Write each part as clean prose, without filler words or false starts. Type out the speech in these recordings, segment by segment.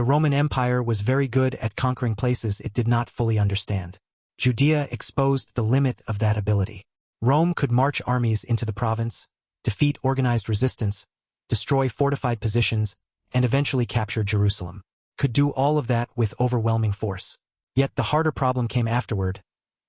Roman Empire was very good at conquering places it did not fully understand. Judea exposed the limit of that ability. Rome could march armies into the province, defeat organized resistance, destroy fortified positions, and eventually capture Jerusalem. Could do all of that with overwhelming force. Yet the harder problem came afterward.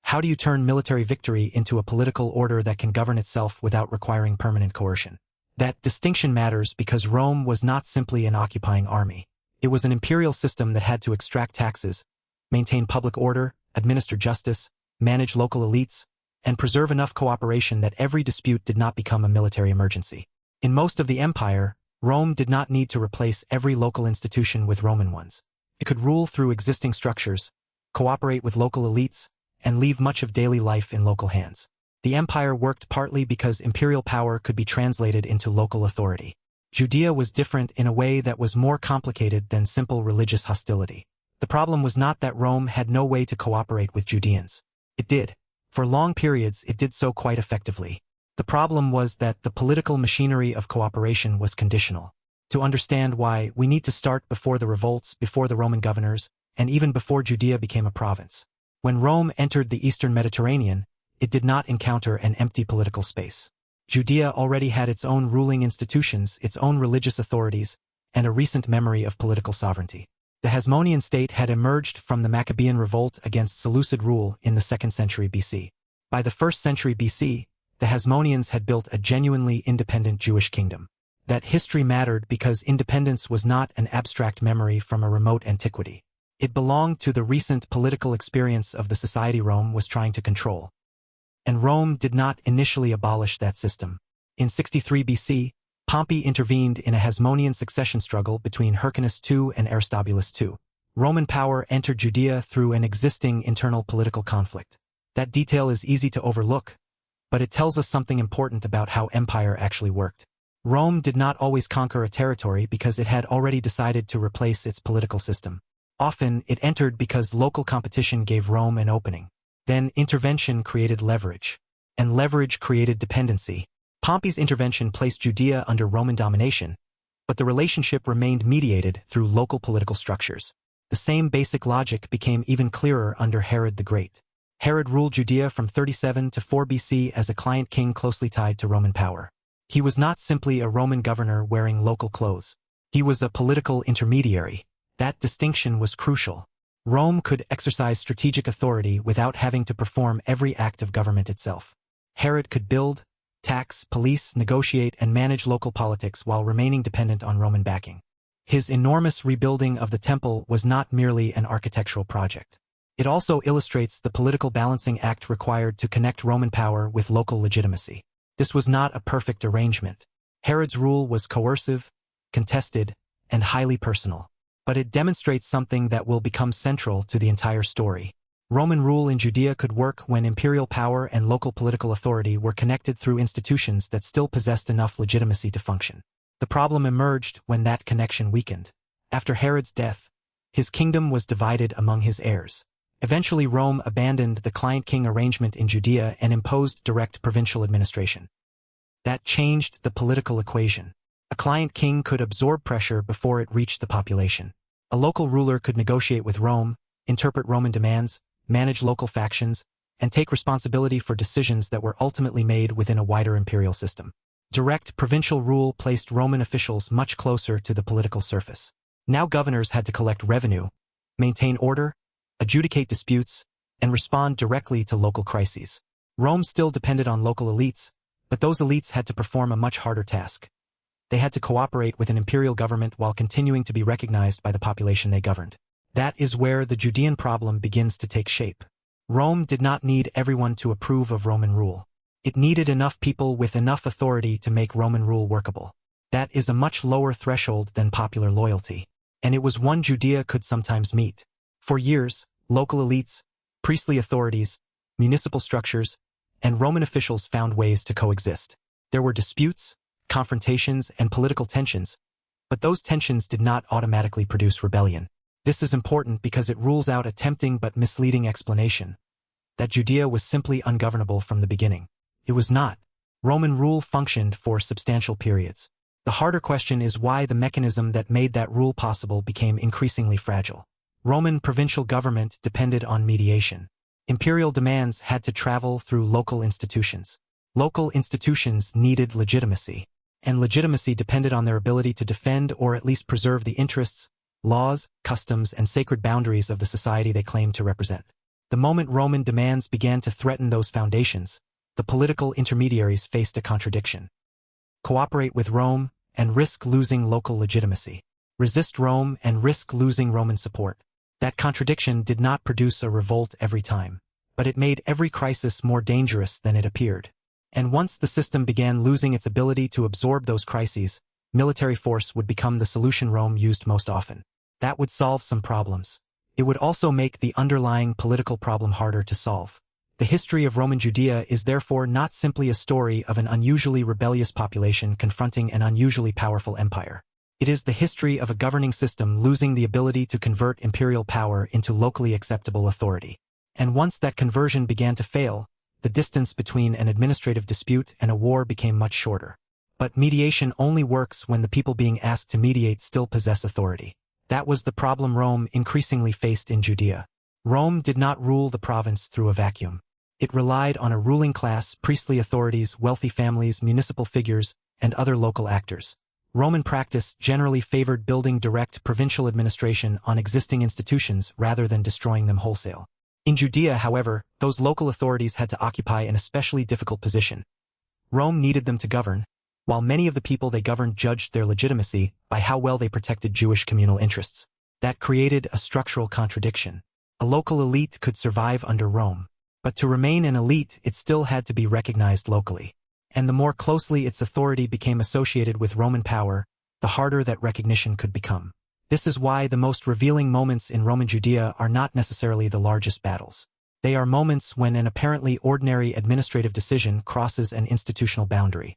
How do you turn military victory into a political order that can govern itself without requiring permanent coercion? That distinction matters because Rome was not simply an occupying army. It was an imperial system that had to extract taxes, maintain public order, administer justice, manage local elites, and preserve enough cooperation that every dispute did not become a military emergency. In most of the empire, Rome did not need to replace every local institution with Roman ones. It could rule through existing structures, cooperate with local elites, and leave much of daily life in local hands. The empire worked partly because imperial power could be translated into local authority. Judea was different in a way that was more complicated than simple religious hostility. The problem was not that Rome had no way to cooperate with Judeans. It did. For long periods, it did so quite effectively. The problem was that the political machinery of cooperation was conditional. To understand why, we need to start before the revolts, before the Roman governors, and even before Judea became a province. When Rome entered the eastern Mediterranean, it did not encounter an empty political space. Judea already had its own ruling institutions, its own religious authorities, and a recent memory of political sovereignty. The Hasmonean state had emerged from the Maccabean revolt against Seleucid rule in the 2nd century BC. By the 1st century BC, the Hasmoneans had built a genuinely independent Jewish kingdom. That history mattered because independence was not an abstract memory from a remote antiquity. It belonged to the recent political experience of the society Rome was trying to control. And Rome did not initially abolish that system. In 63 BC, Pompey intervened in a Hasmonean succession struggle between Hyrcanus II and Aristobulus II. Roman power entered Judea through an existing internal political conflict. That detail is easy to overlook, but it tells us something important about how empire actually worked. Rome did not always conquer a territory because it had already decided to replace its political system. Often, it entered because local competition gave Rome an opening. Then intervention created leverage, and leverage created dependency. Pompey's intervention placed Judea under Roman domination, but the relationship remained mediated through local political structures. The same basic logic became even clearer under Herod the Great. Herod ruled Judea from 37 to 4 BC as a client king closely tied to Roman power. He was not simply a Roman governor wearing local clothes. He was a political intermediary. That distinction was crucial. Rome could exercise strategic authority without having to perform every act of government itself. Herod could build, tax, police, negotiate, and manage local politics while remaining dependent on Roman backing. His enormous rebuilding of the temple was not merely an architectural project. It also illustrates the political balancing act required to connect Roman power with local legitimacy. This was not a perfect arrangement. Herod's rule was coercive, contested, and highly personal. But it demonstrates something that will become central to the entire story. Roman rule in Judea could work when imperial power and local political authority were connected through institutions that still possessed enough legitimacy to function. The problem emerged when that connection weakened. After Herod's death, his kingdom was divided among his heirs. Eventually, Rome abandoned the client-king arrangement in Judea and imposed direct provincial administration. That changed the political equation. A client king could absorb pressure before it reached the population. A local ruler could negotiate with Rome, interpret Roman demands, manage local factions, and take responsibility for decisions that were ultimately made within a wider imperial system. Direct provincial rule placed Roman officials much closer to the political surface. Now governors had to collect revenue, maintain order, adjudicate disputes, and respond directly to local crises. Rome still depended on local elites, but those elites had to perform a much harder task. They had to cooperate with an imperial government while continuing to be recognized by the population they governed. That is where the Judean problem begins to take shape. Rome did not need everyone to approve of Roman rule. It needed enough people with enough authority to make Roman rule workable. That is a much lower threshold than popular loyalty, and it was one Judea could sometimes meet. For years, local elites, priestly authorities, municipal structures, and Roman officials found ways to coexist. There were disputes, confrontations, and political tensions, but those tensions did not automatically produce rebellion. This is important because it rules out a tempting but misleading explanation that Judea was simply ungovernable from the beginning. It was not. Roman rule functioned for substantial periods. The harder question is why the mechanism that made that rule possible became increasingly fragile. Roman provincial government depended on mediation. Imperial demands had to travel through local institutions. Local institutions needed legitimacy, and legitimacy depended on their ability to defend or at least preserve the interests, laws, customs, and sacred boundaries of the society they claimed to represent. The moment Roman demands began to threaten those foundations, the political intermediaries faced a contradiction. Cooperate with Rome and risk losing local legitimacy. Resist Rome and risk losing Roman support. That contradiction did not produce a revolt every time, but it made every crisis more dangerous than it appeared. And once the system began losing its ability to absorb those crises, military force would become the solution Rome used most often. That would solve some problems. It would also make the underlying political problem harder to solve. The history of Roman Judea is therefore not simply a story of an unusually rebellious population confronting an unusually powerful empire. It is the history of a governing system losing the ability to convert imperial power into locally acceptable authority. And once that conversion began to fail, the distance between an administrative dispute and a war became much shorter. But mediation only works when the people being asked to mediate still possess authority. That was the problem Rome increasingly faced in Judea. Rome did not rule the province through a vacuum. It relied on a ruling class, priestly authorities, wealthy families, municipal figures, and other local actors. Roman practice generally favored building direct provincial administration on existing institutions rather than destroying them wholesale. In Judea, however, those local authorities had to occupy an especially difficult position. Rome needed them to govern, while many of the people they governed judged their legitimacy by how well they protected Jewish communal interests. That created a structural contradiction. A local elite could survive under Rome, but to remain an elite it still had to be recognized locally. And the more closely its authority became associated with Roman power, the harder that recognition could become. This is why the most revealing moments in Roman Judea are not necessarily the largest battles. They are moments when an apparently ordinary administrative decision crosses an institutional boundary.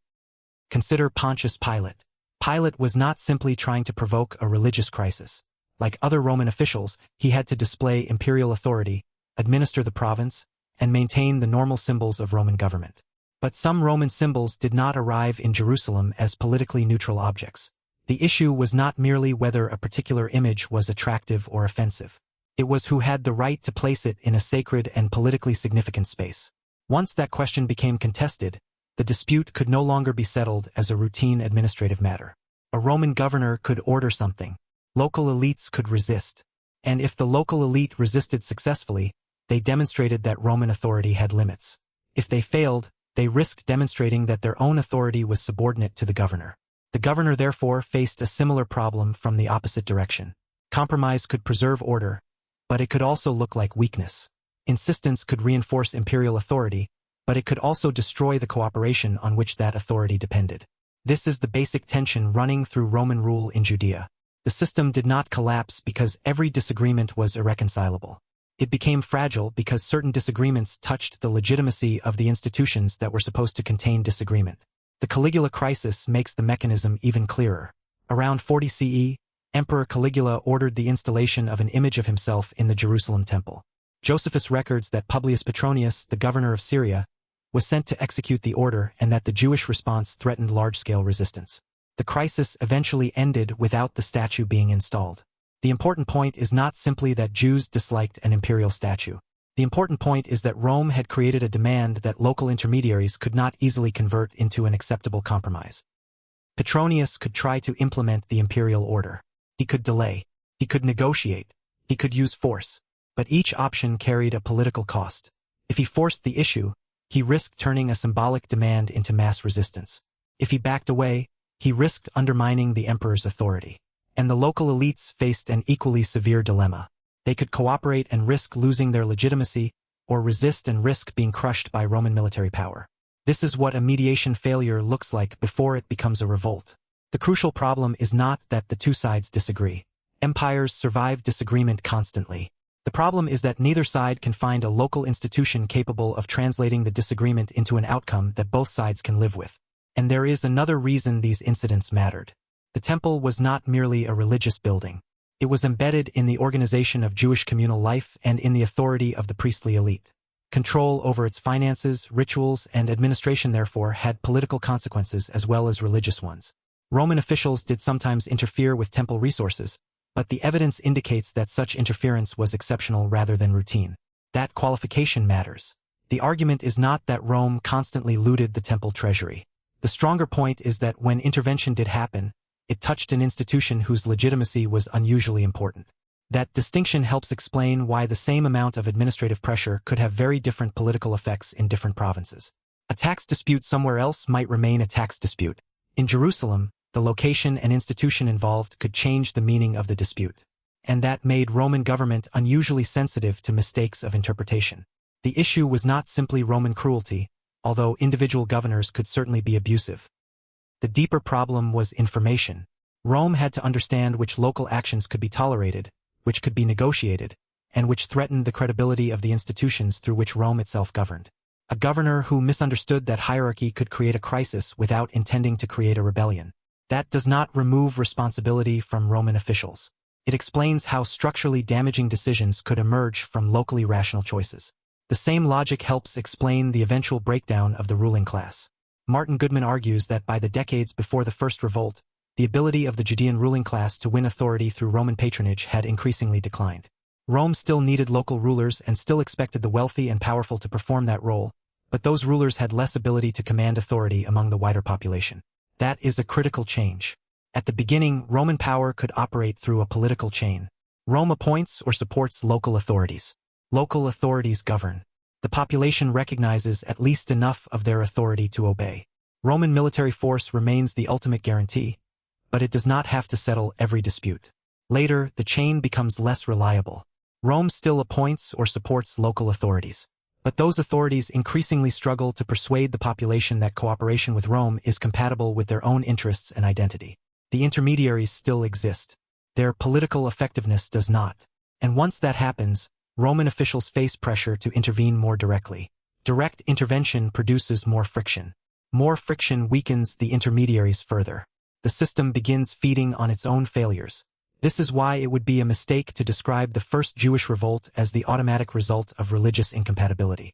Consider Pontius Pilate. Pilate was not simply trying to provoke a religious crisis. Like other Roman officials, he had to display imperial authority, administer the province, and maintain the normal symbols of Roman government. But some Roman symbols did not arrive in Jerusalem as politically neutral objects. The issue was not merely whether a particular image was attractive or offensive. It was who had the right to place it in a sacred and politically significant space. Once that question became contested, the dispute could no longer be settled as a routine administrative matter. A Roman governor could order something. Local elites could resist. And if the local elite resisted successfully, they demonstrated that Roman authority had limits. If they failed, they risked demonstrating that their own authority was subordinate to the governor. The governor therefore faced a similar problem from the opposite direction. Compromise could preserve order, but it could also look like weakness. Insistence could reinforce imperial authority, but it could also destroy the cooperation on which that authority depended. This is the basic tension running through Roman rule in Judea. The system did not collapse because every disagreement was irreconcilable. It became fragile because certain disagreements touched the legitimacy of the institutions that were supposed to contain disagreement. The Caligula crisis makes the mechanism even clearer. Around 40 CE, Emperor Caligula ordered the installation of an image of himself in the Jerusalem temple. Josephus records that Publius Petronius, the governor of Syria, was sent to execute the order and that the Jewish response threatened large-scale resistance. The crisis eventually ended without the statue being installed. The important point is not simply that Jews disliked an imperial statue. The important point is that Rome had created a demand that local intermediaries could not easily convert into an acceptable compromise. Petronius could try to implement the imperial order. He could delay. He could negotiate. He could use force. But each option carried a political cost. If he forced the issue, he risked turning a symbolic demand into mass resistance. If he backed away, he risked undermining the emperor's authority. And the local elites faced an equally severe dilemma. They could cooperate and risk losing their legitimacy, or resist and risk being crushed by Roman military power. This is what a mediation failure looks like before it becomes a revolt. The crucial problem is not that the two sides disagree. Empires survive disagreement constantly. The problem is that neither side can find a local institution capable of translating the disagreement into an outcome that both sides can live with. And there is another reason these incidents mattered. The temple was not merely a religious building. It was embedded in the organization of Jewish communal life and in the authority of the priestly elite. Control over its finances, rituals, and administration therefore had political consequences as well as religious ones. Roman officials did sometimes interfere with temple resources, but the evidence indicates that such interference was exceptional rather than routine. That qualification matters. The argument is not that Rome constantly looted the temple treasury. The stronger point is that when intervention did happen, it touched an institution whose legitimacy was unusually important. That distinction helps explain why the same amount of administrative pressure could have very different political effects in different provinces. A tax dispute somewhere else might remain a tax dispute. In Jerusalem, the location and institution involved could change the meaning of the dispute. And that made Roman government unusually sensitive to mistakes of interpretation. The issue was not simply Roman cruelty, although individual governors could certainly be abusive. The deeper problem was information. Rome had to understand which local actions could be tolerated, which could be negotiated, and which threatened the credibility of the institutions through which Rome itself governed. A governor who misunderstood that hierarchy could create a crisis without intending to create a rebellion. That does not remove responsibility from Roman officials. It explains how structurally damaging decisions could emerge from locally rational choices. The same logic helps explain the eventual breakdown of the ruling class. Martin Goodman argues that by the decades before the First Revolt, the ability of the Judean ruling class to win authority through Roman patronage had increasingly declined. Rome still needed local rulers and still expected the wealthy and powerful to perform that role, but those rulers had less ability to command authority among the wider population. That is a critical change. At the beginning, Roman power could operate through a political chain. Rome appoints or supports local authorities. Local authorities govern. The population recognizes at least enough of their authority to obey. Roman military force remains the ultimate guarantee, but it does not have to settle every dispute. Later, the chain becomes less reliable. Rome still appoints or supports local authorities, but those authorities increasingly struggle to persuade the population that cooperation with Rome is compatible with their own interests and identity. The intermediaries still exist. Their political effectiveness does not. And once that happens, Roman officials face pressure to intervene more directly. Direct intervention produces more friction. More friction weakens the intermediaries further. The system begins feeding on its own failures. This is why it would be a mistake to describe the First Jewish Revolt as the automatic result of religious incompatibility.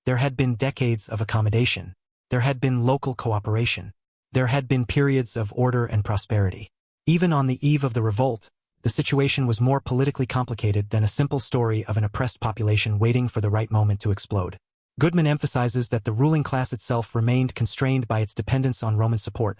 There had been decades of accommodation. There had been local cooperation. There had been periods of order and prosperity. Even on the eve of the revolt, the situation was more politically complicated than a simple story of an oppressed population waiting for the right moment to explode. Goodman emphasizes that the ruling class itself remained constrained by its dependence on Roman support,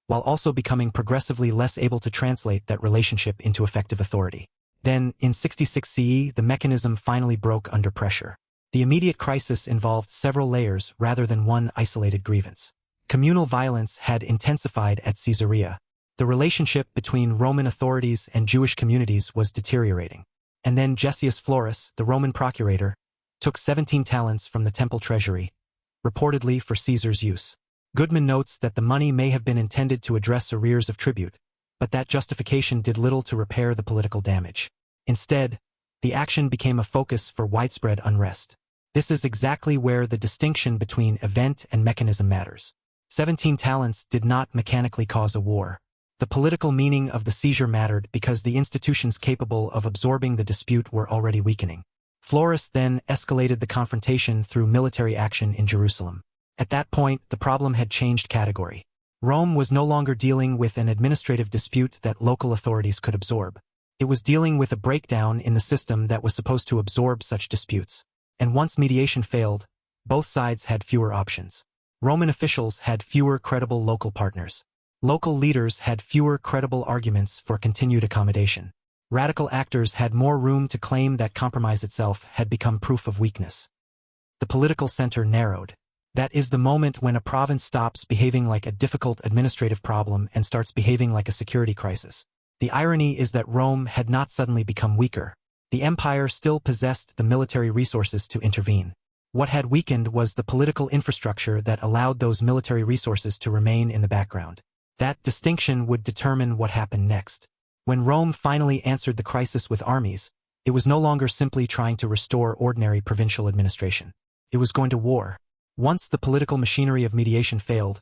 while also becoming progressively less able to translate that relationship into effective authority. Then, in 66 CE, the mechanism finally broke under pressure. The immediate crisis involved several layers rather than one isolated grievance. Communal violence had intensified at Caesarea. The relationship between Roman authorities and Jewish communities was deteriorating. And then Gessius Florus, the Roman procurator, took 17 talents from the temple treasury, reportedly for Caesar's use. Goodman notes that the money may have been intended to address arrears of tribute, but that justification did little to repair the political damage. Instead, the action became a focus for widespread unrest. This is exactly where the distinction between event and mechanism matters. 17 talents did not mechanically cause a war. The political meaning of the seizure mattered because the institutions capable of absorbing the dispute were already weakening. Florus then escalated the confrontation through military action in Jerusalem. At that point, the problem had changed category. Rome was no longer dealing with an administrative dispute that local authorities could absorb. It was dealing with a breakdown in the system that was supposed to absorb such disputes. And once mediation failed, both sides had fewer options. Roman officials had fewer credible local partners. Local leaders had fewer credible arguments for continued accommodation. Radical actors had more room to claim that compromise itself had become proof of weakness. The political center narrowed. That is the moment when a province stops behaving like a difficult administrative problem and starts behaving like a security crisis. The irony is that Rome had not suddenly become weaker. The empire still possessed the military resources to intervene. What had weakened was the political infrastructure that allowed those military resources to remain in the background. That distinction would determine what happened next. When Rome finally answered the crisis with armies, it was no longer simply trying to restore ordinary provincial administration. It was going to war. Once the political machinery of mediation failed,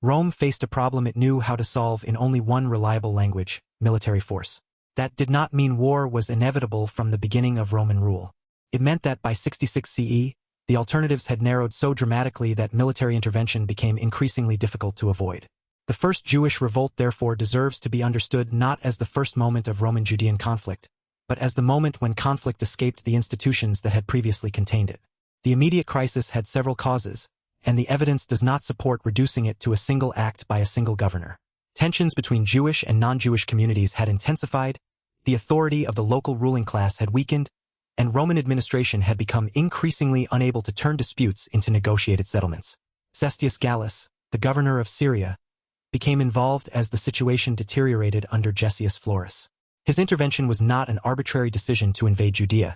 Rome faced a problem it knew how to solve in only one reliable language: military force. That did not mean war was inevitable from the beginning of Roman rule. It meant that by 66 CE, the alternatives had narrowed so dramatically that military intervention became increasingly difficult to avoid. The First Jewish Revolt therefore deserves to be understood not as the first moment of Roman-Judean conflict, but as the moment when conflict escaped the institutions that had previously contained it. The immediate crisis had several causes, and the evidence does not support reducing it to a single act by a single governor. Tensions between Jewish and non-Jewish communities had intensified, the authority of the local ruling class had weakened, and Roman administration had become increasingly unable to turn disputes into negotiated settlements. Cestius Gallus, the governor of Syria, became involved as the situation deteriorated under Gessius Florus. His intervention was not an arbitrary decision to invade Judea.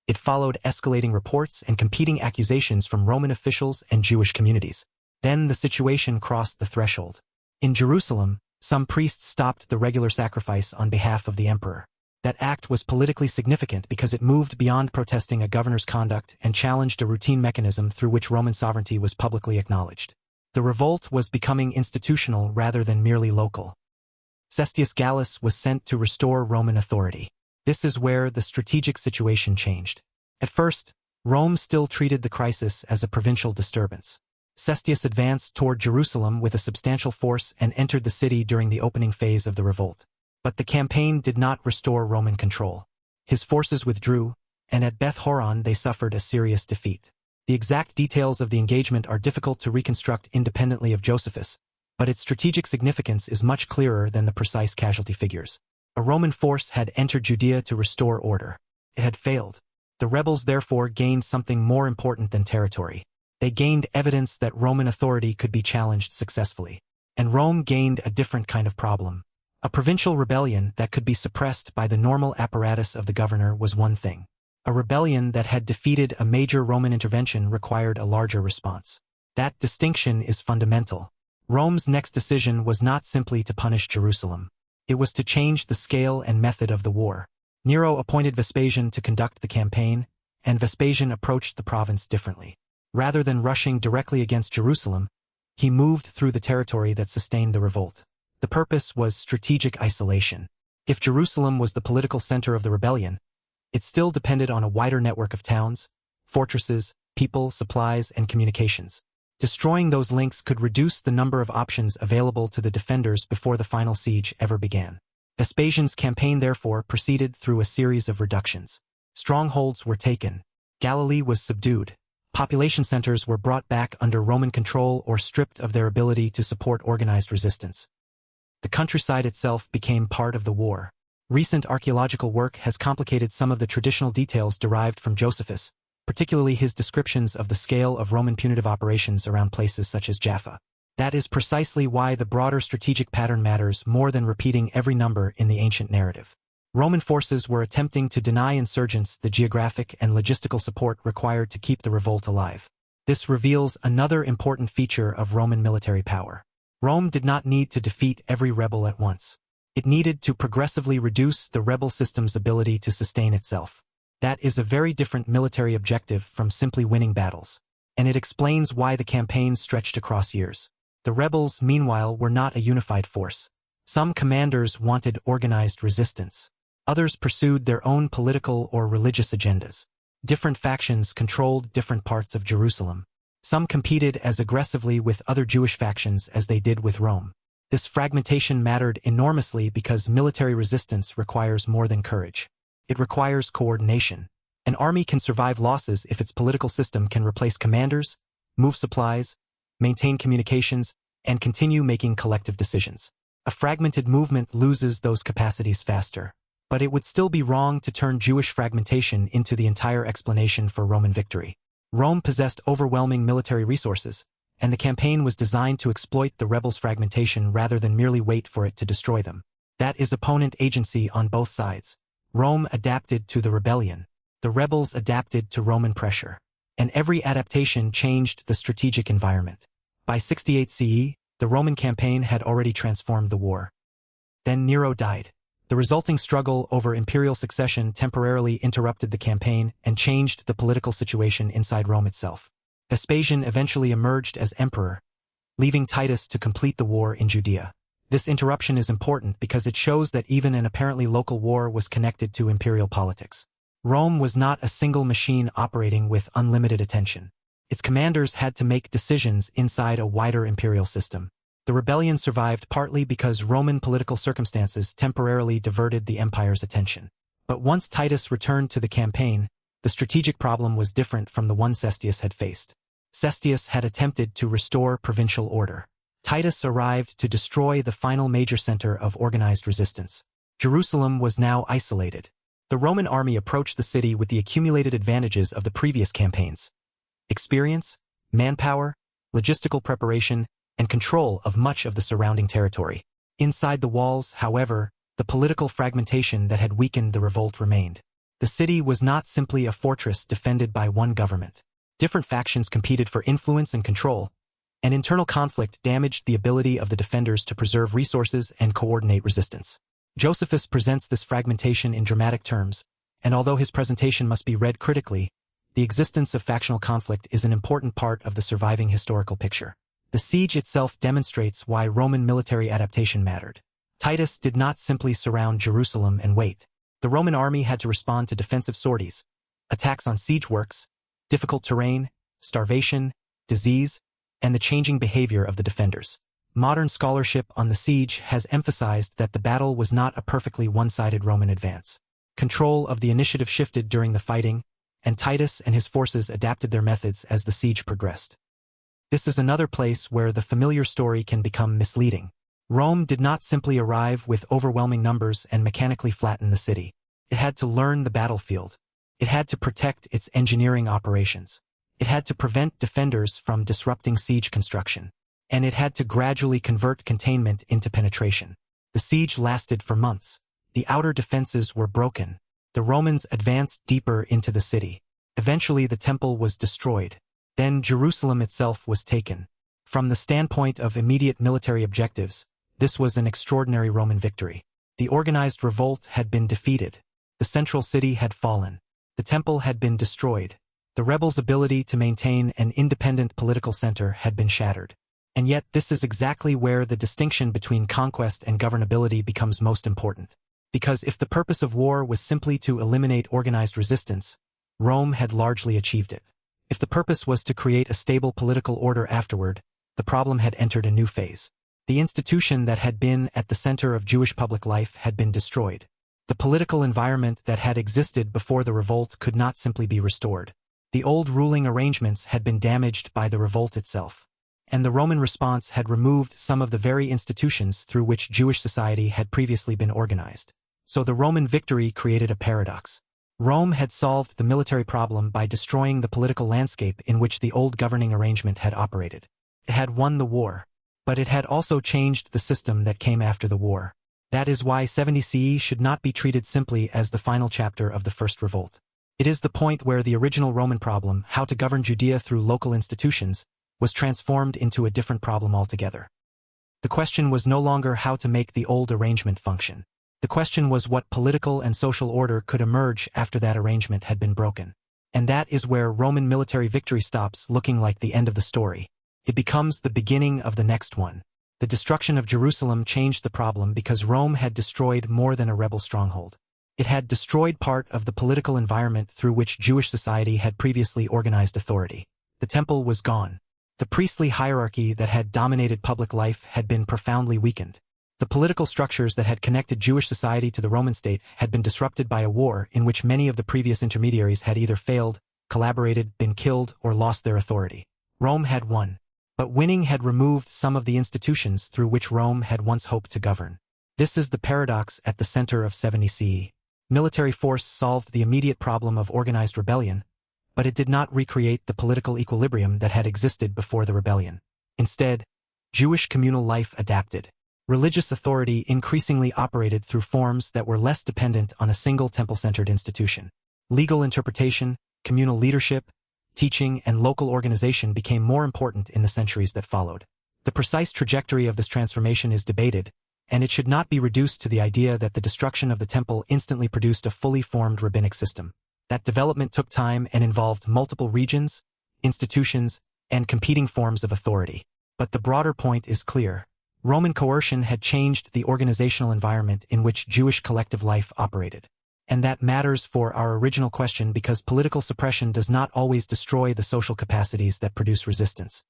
It followed escalating reports and competing accusations from Roman officials and Jewish communities. Then the situation crossed the threshold. In Jerusalem, some priests stopped the regular sacrifice on behalf of the emperor. That act was politically significant because it moved beyond protesting a governor's conduct and challenged a routine mechanism through which Roman sovereignty was publicly acknowledged. The revolt was becoming institutional rather than merely local. Cestius Gallus was sent to restore Roman authority. This is where the strategic situation changed. At first, Rome still treated the crisis as a provincial disturbance. Cestius advanced toward Jerusalem with a substantial force and entered the city during the opening phase of the revolt. But the campaign did not restore Roman control. His forces withdrew, and at Beth Horon they suffered a serious defeat. The exact details of the engagement are difficult to reconstruct independently of Josephus, but its strategic significance is much clearer than the precise casualty figures. A Roman force had entered Judea to restore order. It had failed. The rebels therefore gained something more important than territory. They gained evidence that Roman authority could be challenged successfully. And Rome gained a different kind of problem. A provincial rebellion that could be suppressed by the normal apparatus of the governor was one thing. A rebellion that had defeated a major Roman intervention required a larger response. That distinction is fundamental. Rome's next decision was not simply to punish Jerusalem. It was to change the scale and method of the war. Nero appointed Vespasian to conduct the campaign, and Vespasian approached the province differently. Rather than rushing directly against Jerusalem, he moved through the territory that sustained the revolt. The purpose was strategic isolation. If Jerusalem was the political center of the rebellion, it still depended on a wider network of towns, fortresses, people, supplies, and communications. Destroying those links could reduce the number of options available to the defenders before the final siege ever began. Vespasian's campaign therefore proceeded through a series of reductions. Strongholds were taken. Galilee was subdued. Population centers were brought back under Roman control or stripped of their ability to support organized resistance. The countryside itself became part of the war. Recent archaeological work has complicated some of the traditional details derived from Josephus, particularly his descriptions of the scale of Roman punitive operations around places such as Jaffa. That is precisely why the broader strategic pattern matters more than repeating every number in the ancient narrative. Roman forces were attempting to deny insurgents the geographic and logistical support required to keep the revolt alive. This reveals another important feature of Roman military power. Rome did not need to defeat every rebel at once. It needed to progressively reduce the rebel system's ability to sustain itself. That is a very different military objective from simply winning battles. And it explains why the campaigns stretched across years. The rebels, meanwhile, were not a unified force. Some commanders wanted organized resistance. Others pursued their own political or religious agendas. Different factions controlled different parts of Jerusalem. Some competed as aggressively with other Jewish factions as they did with Rome. This fragmentation mattered enormously because military resistance requires more than courage. It requires coordination. An army can survive losses if its political system can replace commanders, move supplies, maintain communications, and continue making collective decisions. A fragmented movement loses those capacities faster. But it would still be wrong to turn Jewish fragmentation into the entire explanation for Roman victory. Rome possessed overwhelming military resources, and the campaign was designed to exploit the rebels' fragmentation rather than merely wait for it to destroy them. That is opponent agency on both sides. Rome adapted to the rebellion. The rebels adapted to Roman pressure. And every adaptation changed the strategic environment. By 68 CE, the Roman campaign had already transformed the war. Then Nero died. The resulting struggle over imperial succession temporarily interrupted the campaign and changed the political situation inside Rome itself. Vespasian eventually emerged as emperor, leaving Titus to complete the war in Judea. This interruption is important because it shows that even an apparently local war was connected to imperial politics. Rome was not a single machine operating with unlimited attention. Its commanders had to make decisions inside a wider imperial system. The rebellion survived partly because Roman political circumstances temporarily diverted the empire's attention. But once Titus returned to the campaign, the strategic problem was different from the one Cestius had faced. Cestius had attempted to restore provincial order. Titus arrived to destroy the final major center of organized resistance. Jerusalem was now isolated. The Roman army approached the city with the accumulated advantages of the previous campaigns: experience, manpower, logistical preparation, and control of much of the surrounding territory. Inside the walls, however, the political fragmentation that had weakened the revolt remained. The city was not simply a fortress defended by one government. Different factions competed for influence and control, and internal conflict damaged the ability of the defenders to preserve resources and coordinate resistance. Josephus presents this fragmentation in dramatic terms, and although his presentation must be read critically, the existence of factional conflict is an important part of the surviving historical picture. The siege itself demonstrates why Roman military adaptation mattered. Titus did not simply surround Jerusalem and wait. The Roman army had to respond to defensive sorties, attacks on siege works, difficult terrain, starvation, disease, and the changing behavior of the defenders. Modern scholarship on the siege has emphasized that the battle was not a perfectly one-sided Roman advance. Control of the initiative shifted during the fighting, and Titus and his forces adapted their methods as the siege progressed. This is another place where the familiar story can become misleading. Rome did not simply arrive with overwhelming numbers and mechanically flatten the city. It had to learn the battlefield. It had to protect its engineering operations. It had to prevent defenders from disrupting siege construction. And it had to gradually convert containment into penetration. The siege lasted for months. The outer defenses were broken. The Romans advanced deeper into the city. Eventually the temple was destroyed. Then Jerusalem itself was taken. From the standpoint of immediate military objectives, this was an extraordinary Roman victory. The organized revolt had been defeated. The central city had fallen. The temple had been destroyed. The rebels' ability to maintain an independent political center had been shattered. And yet this is exactly where the distinction between conquest and governability becomes most important. Because if the purpose of war was simply to eliminate organized resistance, Rome had largely achieved it. If the purpose was to create a stable political order afterward, the problem had entered a new phase. The institution that had been at the center of Jewish public life had been destroyed. The political environment that had existed before the revolt could not simply be restored. The old ruling arrangements had been damaged by the revolt itself. And the Roman response had removed some of the very institutions through which Jewish society had previously been organized. So the Roman victory created a paradox. Rome had solved the military problem by destroying the political landscape in which the old governing arrangement had operated. It had won the war, but it had also changed the system that came after the war. That is why 70 CE should not be treated simply as the final chapter of the First Revolt. It is the point where the original Roman problem, how to govern Judea through local institutions, was transformed into a different problem altogether. The question was no longer how to make the old arrangement function. The question was what political and social order could emerge after that arrangement had been broken. And that is where Roman military victory stops looking like the end of the story. It becomes the beginning of the next one. The destruction of Jerusalem changed the problem because Rome had destroyed more than a rebel stronghold. It had destroyed part of the political environment through which Jewish society had previously organized authority. The temple was gone. The priestly hierarchy that had dominated public life had been profoundly weakened. The political structures that had connected Jewish society to the Roman state had been disrupted by a war in which many of the previous intermediaries had either failed, collaborated, been killed, or lost their authority. Rome had won. But winning had removed some of the institutions through which Rome had once hoped to govern. This is the paradox at the center of 70 CE. Military force solved the immediate problem of organized rebellion, but it did not recreate the political equilibrium that had existed before the rebellion. Instead, Jewish communal life adapted. Religious authority increasingly operated through forms that were less dependent on a single temple-centered institution. Legal interpretation, communal leadership, teaching, and local organization became more important in the centuries that followed. The precise trajectory of this transformation is debated, and it should not be reduced to the idea that the destruction of the temple instantly produced a fully formed rabbinic system. That development took time and involved multiple regions, institutions, and competing forms of authority. But the broader point is clear. Roman coercion had changed the organizational environment in which Jewish collective life operated. And that matters for our original question because political suppression does not always destroy the social capacities that produce resistance.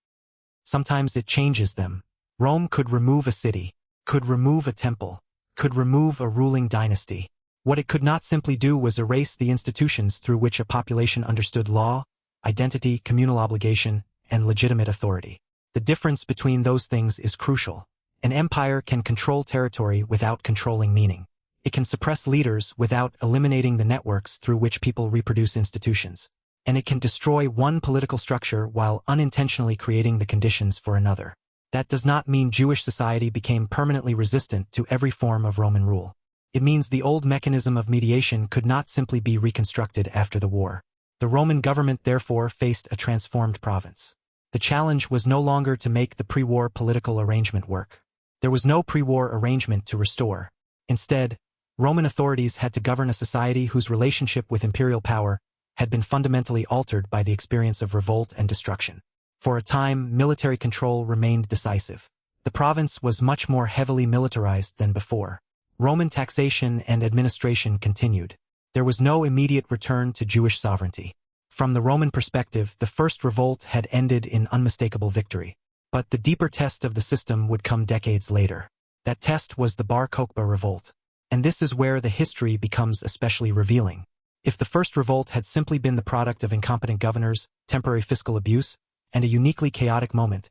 Sometimes it changes them. Rome could remove a city, could remove a temple, could remove a ruling dynasty. What it could not simply do was erase the institutions through which a population understood law, identity, communal obligation, and legitimate authority. The difference between those things is crucial. An empire can control territory without controlling meaning. It can suppress leaders without eliminating the networks through which people reproduce institutions. And it can destroy one political structure while unintentionally creating the conditions for another. That does not mean Jewish society became permanently resistant to every form of Roman rule. It means the old mechanism of mediation could not simply be reconstructed after the war. The Roman government therefore faced a transformed province. The challenge was no longer to make the pre-war political arrangement work. There was no pre-war arrangement to restore. Instead, Roman authorities had to govern a society whose relationship with imperial power had been fundamentally altered by the experience of revolt and destruction. For a time, military control remained decisive. The province was much more heavily militarized than before. Roman taxation and administration continued. There was no immediate return to Jewish sovereignty. From the Roman perspective, the First Revolt had ended in unmistakable victory. But the deeper test of the system would come decades later. That test was the Bar Kokhba Revolt. And this is where the history becomes especially revealing. If the First Revolt had simply been the product of incompetent governors, temporary fiscal abuse, and a uniquely chaotic moment,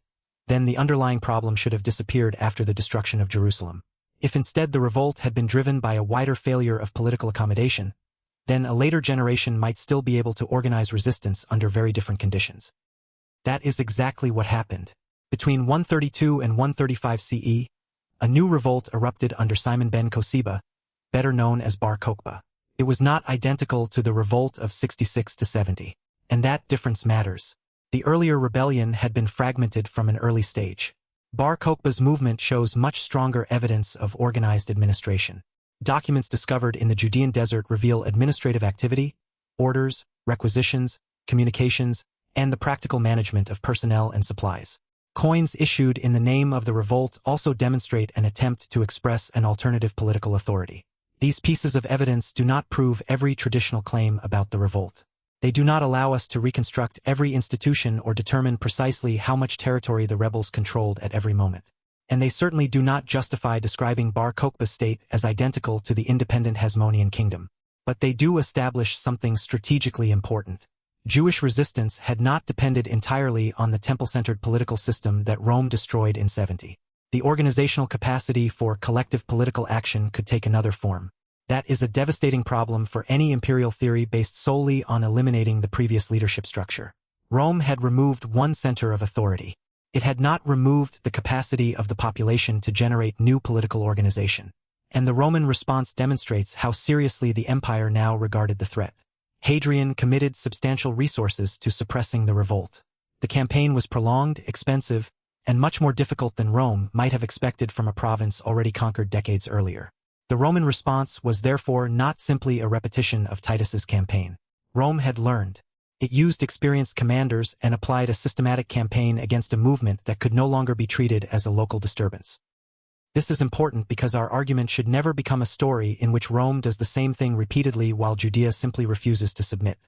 then the underlying problem should have disappeared after the destruction of Jerusalem. If instead the revolt had been driven by a wider failure of political accommodation, then a later generation might still be able to organize resistance under very different conditions. That is exactly what happened. Between 132 and 135 CE, a new revolt erupted under Simon ben Kokhba, better known as Bar Kokhba. It was not identical to the revolt of 66 to 70. And that difference matters. The earlier rebellion had been fragmented from an early stage. Bar Kokhba's movement shows much stronger evidence of organized administration. Documents discovered in the Judean desert reveal administrative activity, orders, requisitions, communications, and the practical management of personnel and supplies. Coins issued in the name of the revolt also demonstrate an attempt to express an alternative political authority. These pieces of evidence do not prove every traditional claim about the revolt. They do not allow us to reconstruct every institution or determine precisely how much territory the rebels controlled at every moment. And they certainly do not justify describing Bar Kokhba's state as identical to the independent Hasmonean kingdom. But they do establish something strategically important. Jewish resistance had not depended entirely on the temple-centered political system that Rome destroyed in 70. The organizational capacity for collective political action could take another form. That is a devastating problem for any imperial theory based solely on eliminating the previous leadership structure. Rome had removed one center of authority. It had not removed the capacity of the population to generate new political organization. And the Roman response demonstrates how seriously the empire now regarded the threat. Hadrian committed substantial resources to suppressing the revolt. The campaign was prolonged, expensive, and much more difficult than Rome might have expected from a province already conquered decades earlier. The Roman response was therefore not simply a repetition of Titus's campaign. Rome had learned. It used experienced commanders and applied a systematic campaign against a movement that could no longer be treated as a local disturbance. This is important because our argument should never become a story in which Rome does the same thing repeatedly while Judea simply refuses to submit.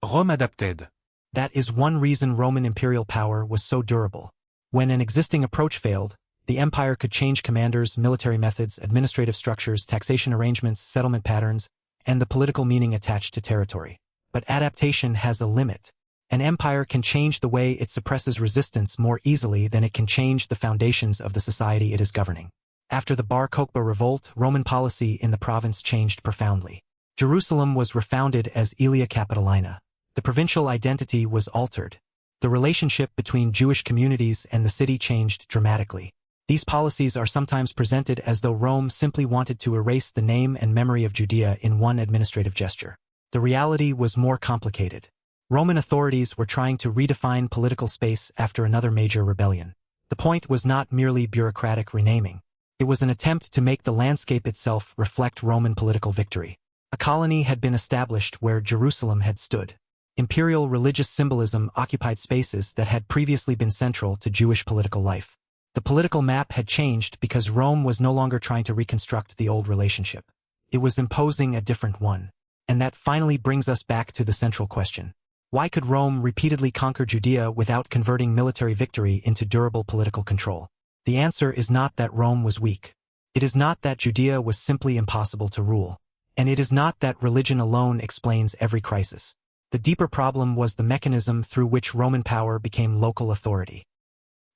Rome adapted. That is one reason Roman imperial power was so durable. When an existing approach failed, the empire could change commanders, military methods, administrative structures, taxation arrangements, settlement patterns, and the political meaning attached to territory. But adaptation has a limit. An empire can change the way it suppresses resistance more easily than it can change the foundations of the society it is governing. After the Bar Kokhba Revolt, Roman policy in the province changed profoundly. Jerusalem was refounded as Aelia Capitolina. The provincial identity was altered. The relationship between Jewish communities and the city changed dramatically. These policies are sometimes presented as though Rome simply wanted to erase the name and memory of Judea in one administrative gesture. The reality was more complicated. Roman authorities were trying to redefine political space after another major rebellion. The point was not merely bureaucratic renaming. It was an attempt to make the landscape itself reflect Roman political victory. A colony had been established where Jerusalem had stood. Imperial religious symbolism occupied spaces that had previously been central to Jewish political life. The political map had changed because Rome was no longer trying to reconstruct the old relationship. It was imposing a different one. And that finally brings us back to the central question. Why could Rome repeatedly conquer Judea without converting military victory into durable political control? The answer is not that Rome was weak. It is not that Judea was simply impossible to rule. And it is not that religion alone explains every crisis. The deeper problem was the mechanism through which Roman power became local authority.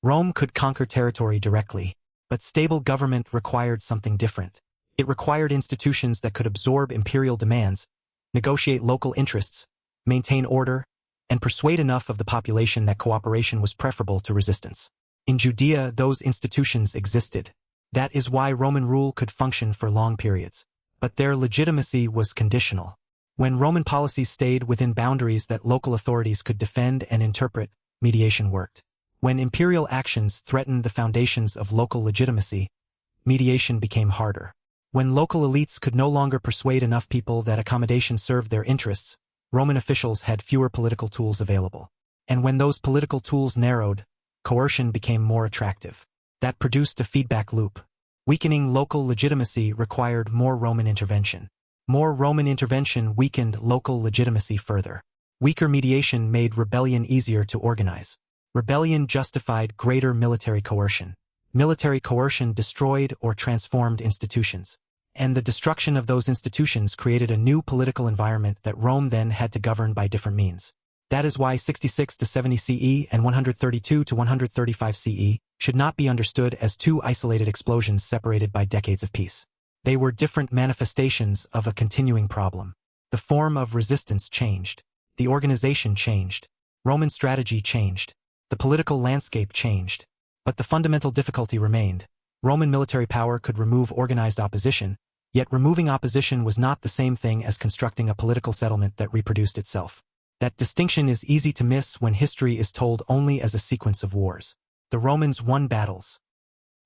Rome could conquer territory directly, but stable government required something different. It required institutions that could absorb imperial demands, negotiate local interests, maintain order, and persuade enough of the population that cooperation was preferable to resistance. In Judea, those institutions existed. That is why Roman rule could function for long periods. But their legitimacy was conditional. When Roman policies stayed within boundaries that local authorities could defend and interpret, mediation worked. When imperial actions threatened the foundations of local legitimacy, mediation became harder. When local elites could no longer persuade enough people that accommodation served their interests, Roman officials had fewer political tools available. And when those political tools narrowed, coercion became more attractive. That produced a feedback loop. Weakening local legitimacy required more Roman intervention. More Roman intervention weakened local legitimacy further. Weaker mediation made rebellion easier to organize. Rebellion justified greater military coercion. Military coercion destroyed or transformed institutions. And the destruction of those institutions created a new political environment that Rome then had to govern by different means. That is why 66 to 70 CE and 132 to 135 CE should not be understood as two isolated explosions separated by decades of peace. They were different manifestations of a continuing problem. The form of resistance changed. The organization changed. Roman strategy changed. The political landscape changed. But the fundamental difficulty remained. Roman military power could remove organized opposition, yet removing opposition was not the same thing as constructing a political settlement that reproduced itself. That distinction is easy to miss when history is told only as a sequence of wars. The Romans won battles.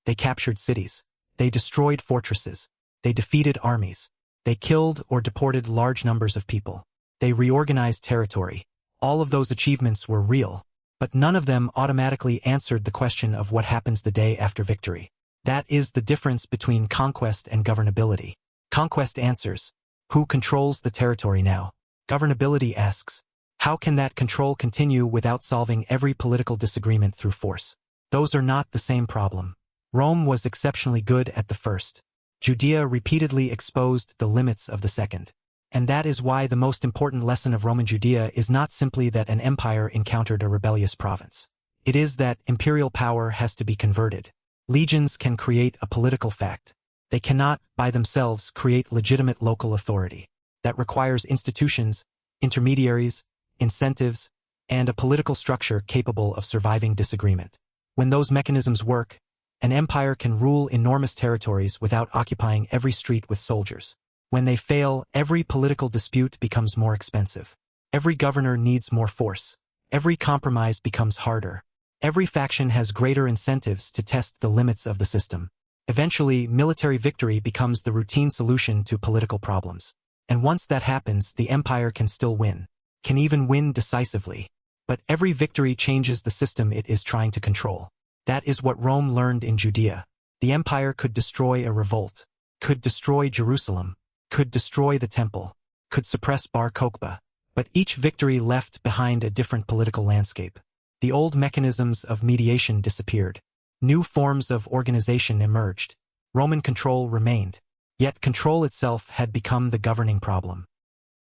They captured cities. They destroyed fortresses. They defeated armies. They killed or deported large numbers of people. They reorganized territory. All of those achievements were real, but none of them automatically answered the question of what happens the day after victory. That is the difference between conquest and governability. Conquest answers, who controls the territory now? Governability asks, how can that control continue without solving every political disagreement through force? Those are not the same problem. Rome was exceptionally good at the first. Judea repeatedly exposed the limits of the second. And that is why the most important lesson of Roman Judea is not simply that an empire encountered a rebellious province. It is that imperial power has to be converted. Legions can create a political fact. They cannot, by themselves, create legitimate local authority. That requires institutions, intermediaries, incentives, and a political structure capable of surviving disagreement. When those mechanisms work, an empire can rule enormous territories without occupying every street with soldiers. When they fail, every political dispute becomes more expensive. Every governor needs more force. Every compromise becomes harder. Every faction has greater incentives to test the limits of the system. Eventually, military victory becomes the routine solution to political problems. And once that happens, the empire can still win. Can even win decisively. But every victory changes the system it is trying to control. That is what Rome learned in Judea. The empire could destroy a revolt, could destroy Jerusalem, could destroy the temple, could suppress Bar Kokhba. But each victory left behind a different political landscape. The old mechanisms of mediation disappeared. New forms of organization emerged. Roman control remained. Yet control itself had become the governing problem.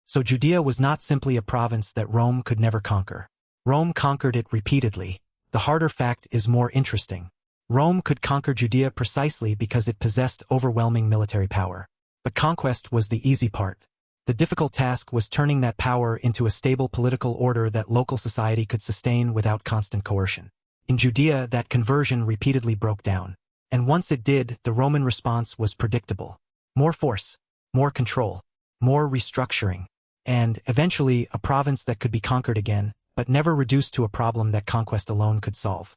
So Judea was not simply a province that Rome could never conquer. Rome conquered it repeatedly. The harder fact is more interesting. Rome could conquer Judea precisely because it possessed overwhelming military power. But conquest was the easy part. The difficult task was turning that power into a stable political order that local society could sustain without constant coercion. In Judea, that conversion repeatedly broke down. And once it did, the Roman response was predictable. More force, more control, more restructuring, and, eventually, a province that could be conquered again, but never reduced to a problem that conquest alone could solve.